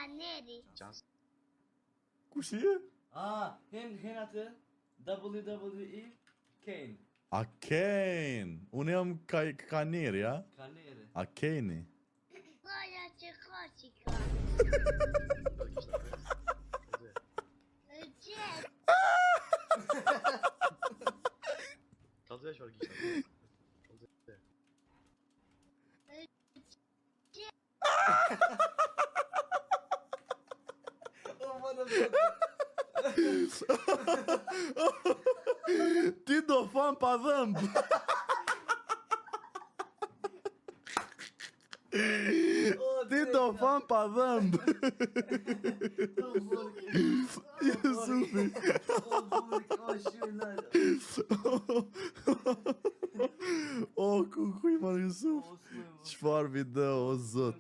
Kaneri. Kush je? Hen atë WWE Kane. A Kane. Unë jam Kaneri, a? Kaneri. A Kane. Goja që ka që ka. Qet. Kaldı şu an giysen. Ti do fan pa dhëmb. Ti do fan pa dhëmb. Jusufi. O, ku i marrë Jusuf? Çfarë video, o zot.